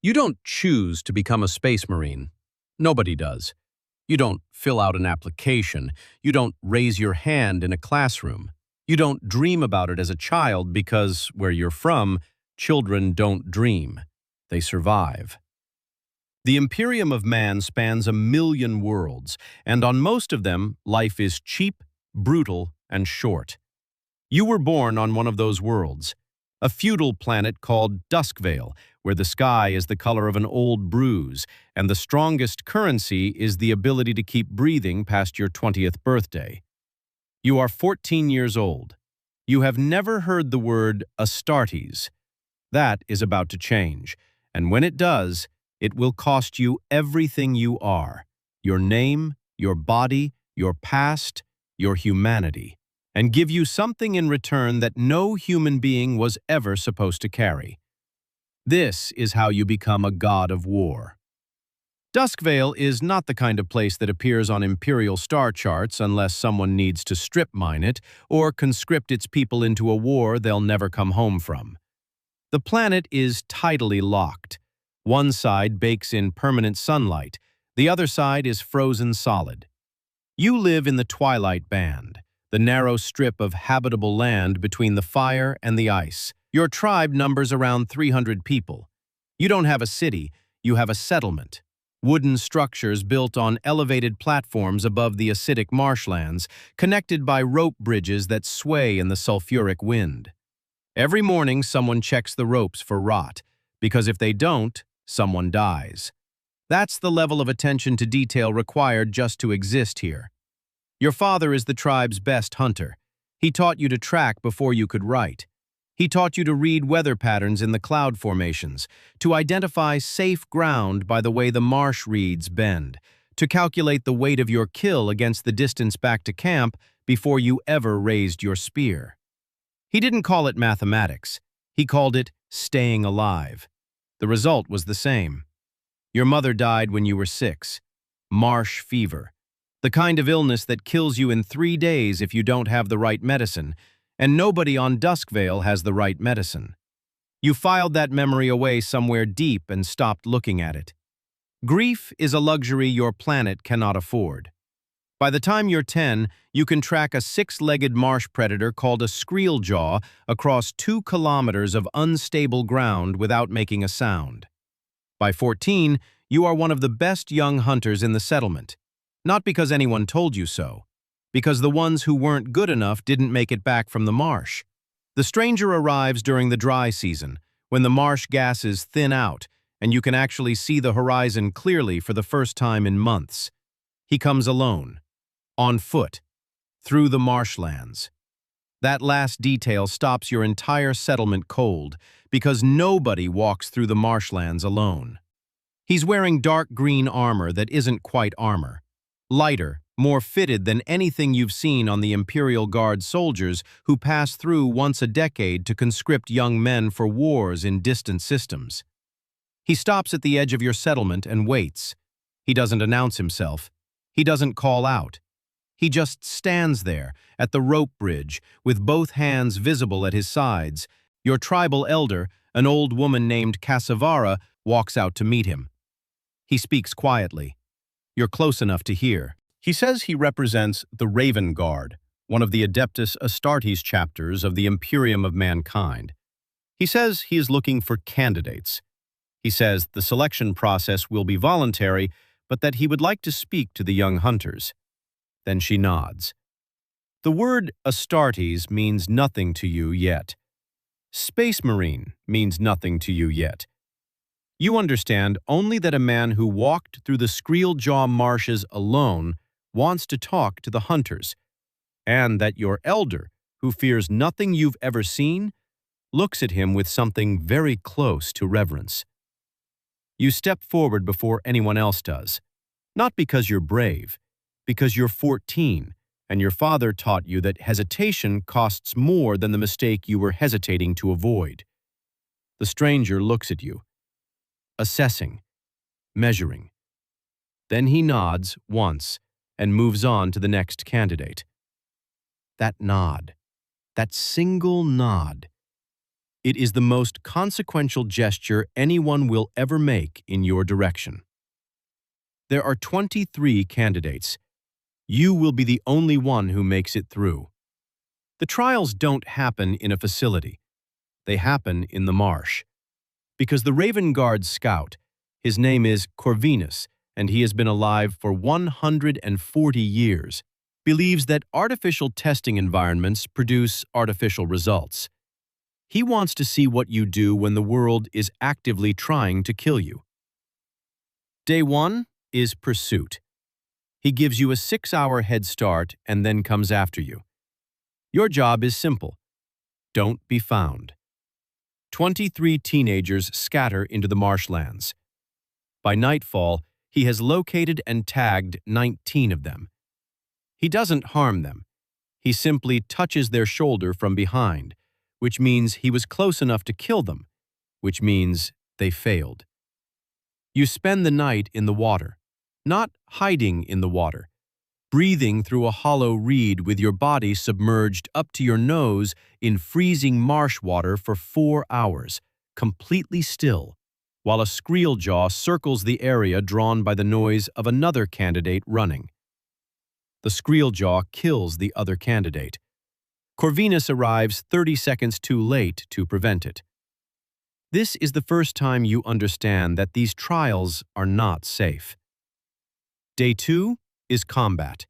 You don't choose to become a space marine. Nobody does. You don't fill out an application. You don't raise your hand in a classroom. You don't dream about it as a child because, where you're from, children don't dream. They survive. The Imperium of Man spans 1,000,000 worlds, and on most of them, life is cheap, brutal, and short. You were born on one of those worlds, a feudal planet called Dusk Veil, where the sky is the color of an old bruise, and the strongest currency is the ability to keep breathing past your 20th birthday. You are 14 years old. You have never heard the word Astartes. That is about to change, and when it does, it will cost you everything you are, your name, your body, your past, your humanity, and give you something in return that no human being was ever supposed to carry. This is how you become a god of war. Dusk Veil is not the kind of place that appears on imperial star charts unless someone needs to strip mine it or conscript its people into a war they'll never come home from. The planet is tidally locked. One side bakes in permanent sunlight, the other side is frozen solid. You live in the Twilight Band, the narrow strip of habitable land between the fire and the ice. Your tribe numbers around 300 people. You don't have a city, you have a settlement. Wooden structures built on elevated platforms above the acidic marshlands, connected by rope bridges that sway in the sulfuric wind. Every morning someone checks the ropes for rot, because if they don't, someone dies. That's the level of attention to detail required just to exist here. Your father is the tribe's best hunter. He taught you to track before you could write. He taught you to read weather patterns in the cloud formations, to identify safe ground by the way the marsh reeds bend, to calculate the weight of your kill against the distance back to camp before you ever raised your spear. He didn't call it mathematics. He called it staying alive. The result was the same. Your mother died when you were 6. Marsh fever. The kind of illness that kills you in 3 days if you don't have the right medicine, and nobody on Dusk Veil has the right medicine. You filed that memory away somewhere deep and stopped looking at it. Grief is a luxury your planet cannot afford. By the time you're 10, you can track a 6-legged marsh predator called a screeljaw across 2 kilometers of unstable ground without making a sound. By 14, you are one of the best young hunters in the settlement. Not because anyone told you so, because the ones who weren't good enough didn't make it back from the marsh. The stranger arrives during the dry season, when the marsh gases thin out, and you can actually see the horizon clearly for the first time in months. He comes alone, on foot, through the marshlands. That last detail stops your entire settlement cold, because nobody walks through the marshlands alone. He's wearing dark green armor that isn't quite armor. Lighter, more fitted than anything you've seen on the Imperial Guard soldiers who pass through once a decade to conscript young men for wars in distant systems. He stops at the edge of your settlement and waits. He doesn't announce himself. He doesn't call out. He just stands there, at the rope bridge, with both hands visible at his sides. Your tribal elder, an old woman named Cassavara, walks out to meet him. He speaks quietly. You're close enough to hear. He says he represents the Raven Guard, one of the Adeptus Astartes chapters of the Imperium of Mankind. He says he is looking for candidates. He says the selection process will be voluntary, but that he would like to speak to the young hunters. Then she nods. The word Astartes means nothing to you yet. Space Marine means nothing to you yet. You understand only that a man who walked through the Screeljaw marshes alone wants to talk to the hunters, and that your elder, who fears nothing you've ever seen, looks at him with something very close to reverence. You step forward before anyone else does, not because you're brave, because you're 14, and your father taught you that hesitation costs more than the mistake you were hesitating to avoid. The stranger looks at you, assessing, measuring. Then he nods once and moves on to the next candidate. That nod, that single nod, It is the most consequential gesture anyone will ever make in your direction. There are 23 candidates. You will be the only one who makes it through. The trials don't happen in a facility. They happen in the marsh. Because the Raven Guard scout, his name is Corvinus, and he has been alive for 140 years, believes that artificial testing environments produce artificial results. He wants to see what you do when the world is actively trying to kill you. Day 1 is pursuit. He gives you a 6-hour head start and then comes after you. Your job is simple. Don't be found. 23 teenagers scatter into the marshlands. By nightfall, he has located and tagged 19 of them. He doesn't harm them. He simply touches their shoulder from behind, which means he was close enough to kill them, which means they failed. You spend the night in the water, not hiding in the water, breathing through a hollow reed with your body submerged up to your nose in freezing marsh water for 4 hours, completely still, while a screeljaw circles the area drawn by the noise of another candidate running. The screeljaw kills the other candidate. Corvinus arrives 30 seconds too late to prevent it. This is the first time you understand that these trials are not safe. Day 2 is combat.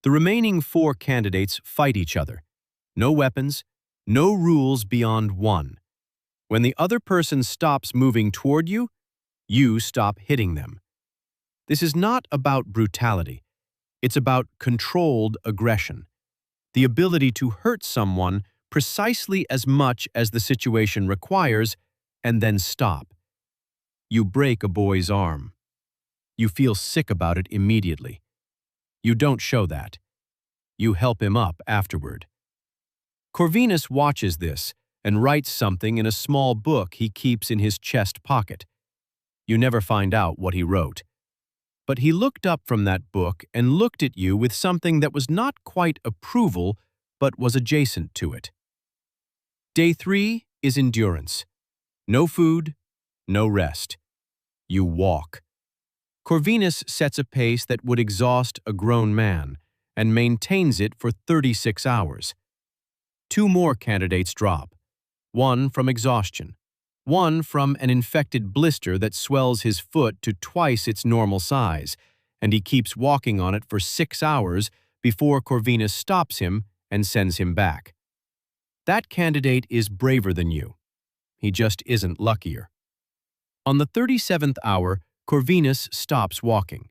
The remaining 4 candidates fight each other. No weapons, no rules beyond one. When the other person stops moving toward you, you stop hitting them. This is not about brutality. It's about controlled aggression. The ability to hurt someone precisely as much as the situation requires and then stop. You break a boy's arm. You feel sick about it immediately. You don't show that. You help him up afterward. Corvinus watches this and writes something in a small book he keeps in his chest pocket. You never find out what he wrote. But he looked up from that book and looked at you with something that was not quite approval, but was adjacent to it. Day 3 is endurance. No food, no rest. You walk. Corvinus sets a pace that would exhaust a grown man and maintains it for 36 hours. 2 more candidates drop, one from exhaustion, one from an infected blister that swells his foot to twice its normal size, and he keeps walking on it for 6 hours before Corvinus stops him and sends him back. That candidate is braver than you. He just isn't luckier. On the 37th hour, Corvinus stops walking.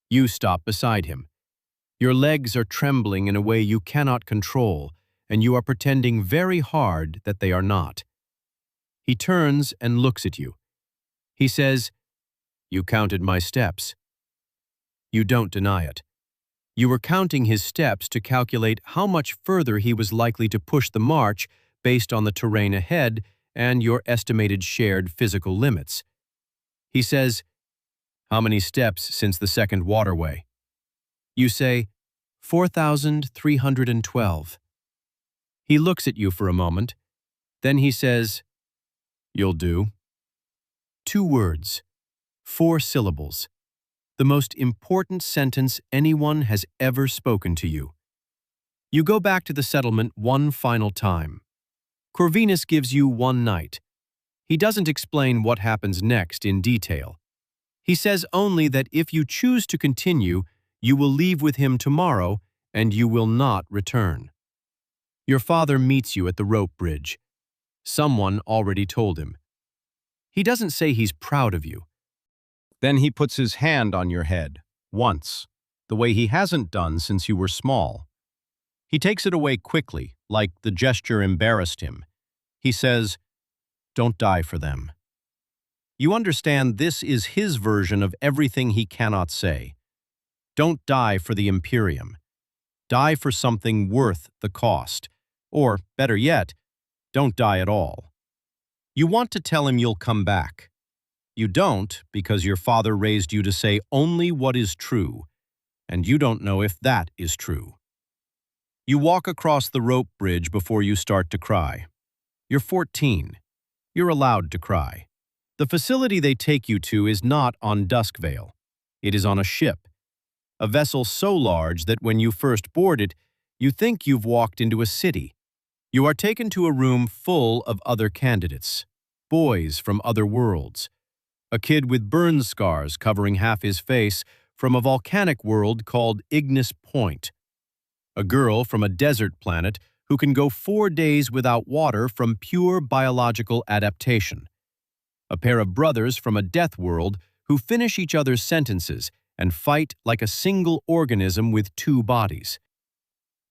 You stop beside him. Your legs are trembling in a way you cannot control, and you are pretending very hard that they are not. He turns and looks at you. He says, "You counted my steps." You don't deny it. You were counting his steps to calculate how much further he was likely to push the march based on the terrain ahead and your estimated shared physical limits. He says, "How many steps since the second waterway?" You say, 4,312. He looks at you for a moment. Then he says, "You'll do." 2 words, 4 syllables. The most important sentence anyone has ever spoken to you. You go back to the settlement one final time. Corvinus gives you 1 night. He doesn't explain what happens next in detail. He says only that if you choose to continue, you will leave with him tomorrow and you will not return. Your father meets you at the rope bridge. Someone already told him. He doesn't say he's proud of you. Then he puts his hand on your head, once, the way he hasn't done since you were small. He takes it away quickly, like the gesture embarrassed him. He says, "Don't die for them." You understand this is his version of everything he cannot say. Don't die for the Imperium. Die for something worth the cost. Or, better yet, don't die at all. You want to tell him you'll come back. You don't because your father raised you to say only what is true, and you don't know if that is true. You walk across the rope bridge before you start to cry. You're 14. You're allowed to cry. The facility they take you to is not on Dusk Veil. It is on a ship, a vessel so large that when you first board it, you think you've walked into a city. You are taken to a room full of other candidates, boys from other worlds. A kid with burn scars covering half his face from a volcanic world called Ignis Point. A girl from a desert planet who can go 4 days without water from pure biological adaptation. A pair of brothers from a death world who finish each other's sentences and fight like a single organism with 2 bodies.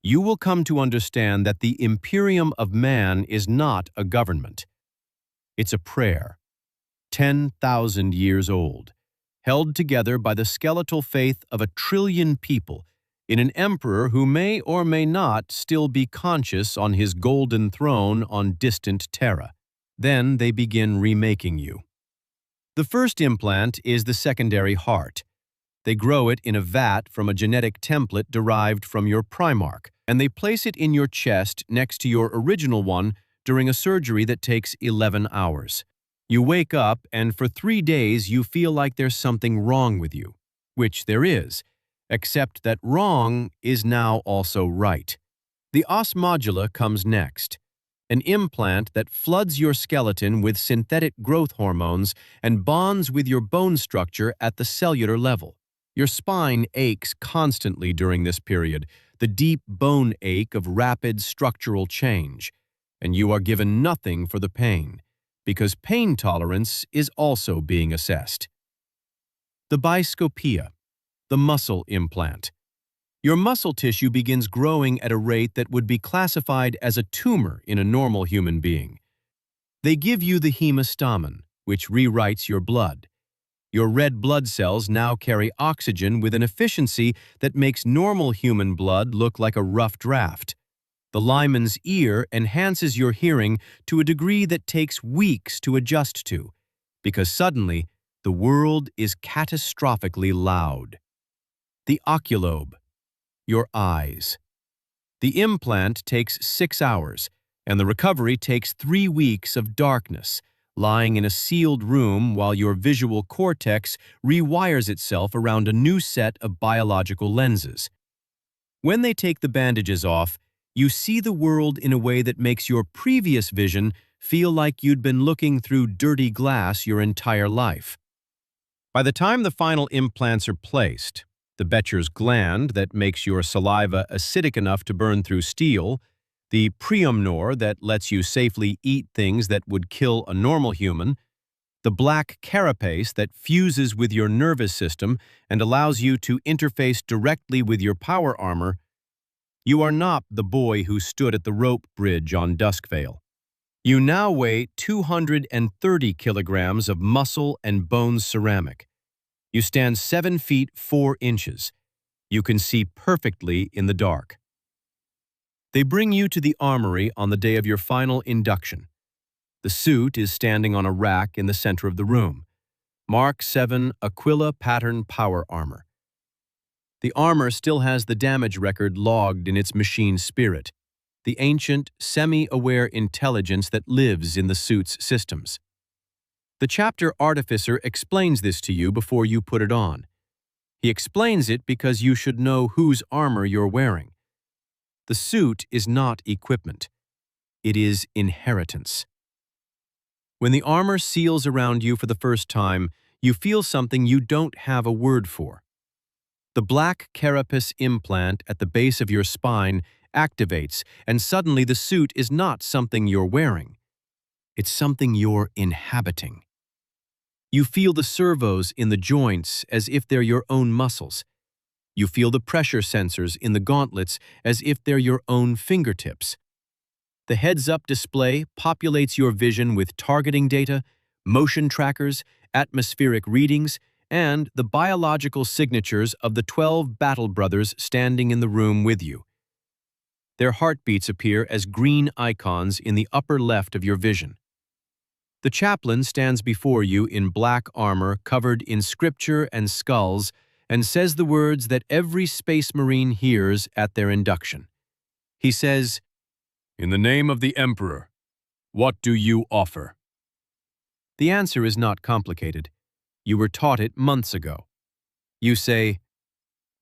You will come to understand that the Imperium of Man is not a government. It's a prayer, 10,000 years old, held together by the skeletal faith of 1 trillion people in an emperor who may or may not still be conscious on his golden throne on distant Terra. Then they begin remaking you. The first implant is the secondary heart. They grow it in a vat from a genetic template derived from your Primarch, and they place it in your chest next to your original one during a surgery that takes 11 hours. You wake up, and for 3 days you feel like there's something wrong with you, which there is, except that wrong is now also right. The Osmodula comes next, an implant that floods your skeleton with synthetic growth hormones and bonds with your bone structure at the cellular level. Your spine aches constantly during this period, the deep bone ache of rapid structural change, and you are given nothing for the pain, because pain tolerance is also being assessed. The Biscopia, the muscle implant. Your muscle tissue begins growing at a rate that would be classified as a tumor in a normal human being. They give you the hemastamen, which rewrites your blood. Your red blood cells now carry oxygen with an efficiency that makes normal human blood look like a rough draft. The liman's ear enhances your hearing to a degree that takes weeks to adjust to, because suddenly the world is catastrophically loud. The oculobe, your eyes. The implant takes 6 hours, and the recovery takes 3 weeks of darkness, lying in a sealed room while your visual cortex rewires itself around a new set of biological lenses. When they take the bandages off, you see the world in a way that makes your previous vision feel like you'd been looking through dirty glass your entire life. By the time the final implants are placed, the Becher's gland that makes your saliva acidic enough to burn through steel, the preumnor that lets you safely eat things that would kill a normal human, the Black Carapace that fuses with your nervous system and allows you to interface directly with your power armor, you are not the boy who stood at the rope bridge on Dusk Veil. You now weigh 230 kilograms of muscle and bone ceramic. You stand 7 feet 4 inches. You can see perfectly in the dark. They bring you to the armory on the day of your final induction. The suit is standing on a rack in the center of the room. Mark 7 Aquila pattern power armor. The armor still has the damage record logged in its machine spirit, the ancient, semi-aware intelligence that lives in the suit's systems. The chapter artificer explains this to you before you put it on. He explains it because you should know whose armor you're wearing. The suit is not equipment. It is inheritance. When the armor seals around you for the first time, you feel something you don't have a word for. The Black Carapace implant at the base of your spine activates, and suddenly the suit is not something you're wearing. It's something you're inhabiting. You feel the servos in the joints as if they're your own muscles. You feel the pressure sensors in the gauntlets as if they're your own fingertips. The heads-up display populates your vision with targeting data, motion trackers, atmospheric readings, and the biological signatures of the 12 battle brothers standing in the room with you. Their heartbeats appear as green icons in the upper left of your vision. The chaplain stands before you in black armor covered in scripture and skulls and says the words that every Space Marine hears at their induction. He says, "In the name of the Emperor, What do you offer? The answer is not complicated. You were taught it months ago. You say,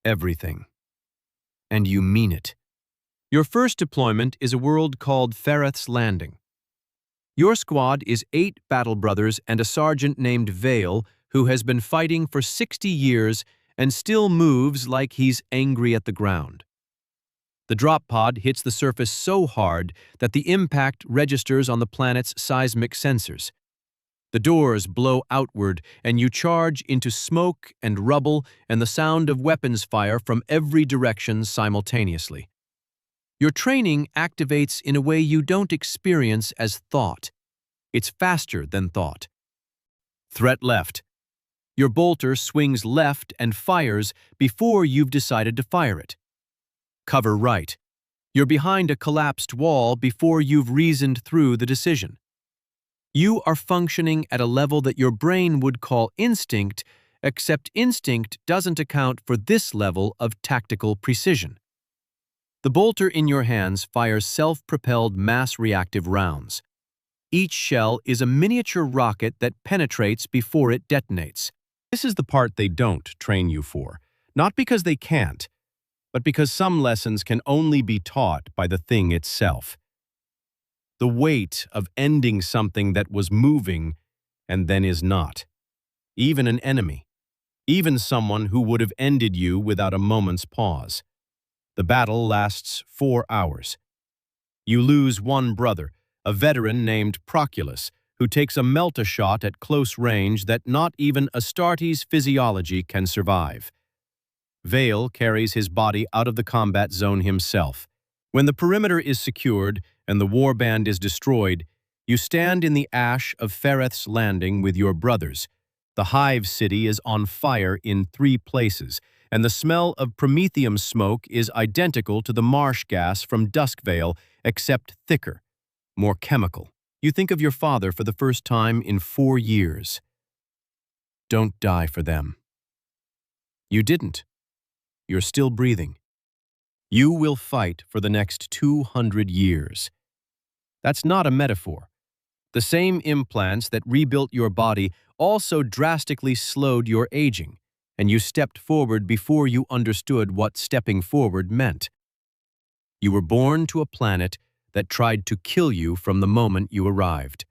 everything. And you mean it. Your first deployment is a world called Ferath's Landing. Your squad is 8 battle brothers and a sergeant named Veil who has been fighting for 60 years and still moves like he's angry at the ground. The drop pod hits the surface so hard that the impact registers on the planet's seismic sensors. The doors blow outward and you charge into smoke and rubble and the sound of weapons fire from every direction simultaneously. Your training activates in a way you don't experience as thought. It's faster than thought. Threat left. Your bolter swings left and fires before you've decided to fire it. Cover right. You're behind a collapsed wall before you've reasoned through the decision. You are functioning at a level that your brain would call instinct, except instinct doesn't account for this level of tactical precision. The bolter in your hands fires self-propelled mass-reactive rounds. Each shell is a miniature rocket that penetrates before it detonates. This is the part they don't train you for, not because they can't, but because some lessons can only be taught by the thing itself. The weight of ending something that was moving and then is not. Even an enemy. Even someone who would have ended you without a moment's pause. The battle lasts 4 hours. You lose one brother, a veteran named Proculus, who takes a melt-a-shot at close range that not even Astartes' physiology can survive. Veil carries his body out of the combat zone himself. When the perimeter is secured and the warband is destroyed, you stand in the ash of Ferath's Landing with your brothers. The hive city is on fire in 3 places, and the smell of promethium smoke is identical to the marsh gas from Dusk Veil, except thicker, more chemical. You think of your father for the first time in 4 years. Don't die for them. You didn't. You're still breathing. You will fight for the next 200 years. That's not a metaphor. The same implants that rebuilt your body also drastically slowed your aging, and you stepped forward before you understood what stepping forward meant. You were born to a planet that tried to kill you from the moment you arrived.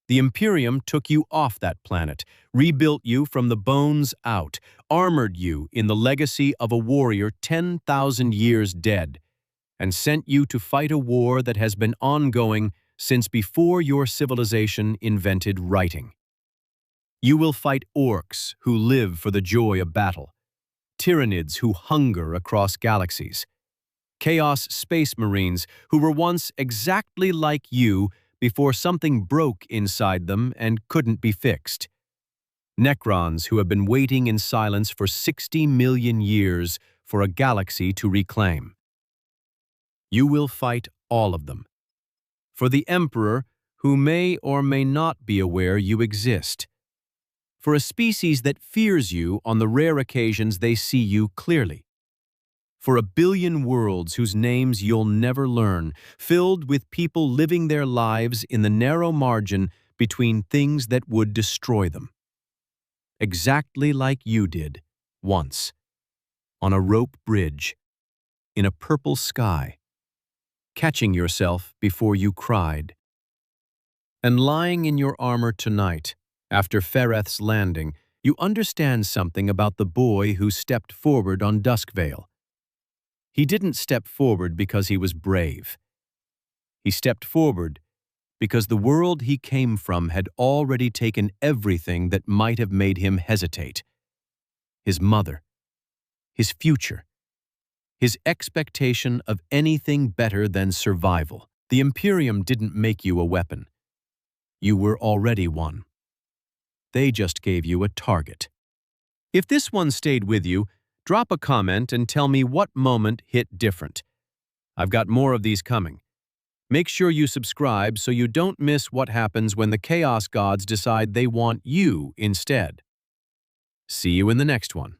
The Imperium took you off that planet, rebuilt you from the bones out, armored you in the legacy of a warrior 10,000 years dead, and sent you to fight a war that has been ongoing since before your civilization invented writing. You will fight orcs who live for the joy of battle, tyrannids who hunger across galaxies, Chaos Space Marines who were once exactly like you before something broke inside them and couldn't be fixed. Necrons who have been waiting in silence for 60 million years for a galaxy to reclaim. You will fight all of them. For the Emperor who may or may not be aware you exist. For a species that fears you on the rare occasions they see you clearly. For a billion worlds whose names you'll never learn, filled with people living their lives in the narrow margin between things that would destroy them. Exactly like you did, once, on a rope bridge, in a purple sky, catching yourself before you cried. And lying in your armor tonight, after Ferath's Landing, you understand something about the boy who stepped forward on Dusk Veil. He didn't step forward because he was brave. He stepped forward because the world he came from had already taken everything that might have made him hesitate. His mother, his future, his expectation of anything better than survival. The Imperium didn't make you a weapon. You were already one. They just gave you a target. If this one stayed with you, drop a comment and tell me what moment hit different. I've got more of these coming. Make sure you subscribe so you don't miss what happens when the Chaos Gods decide they want you instead. See you in the next one.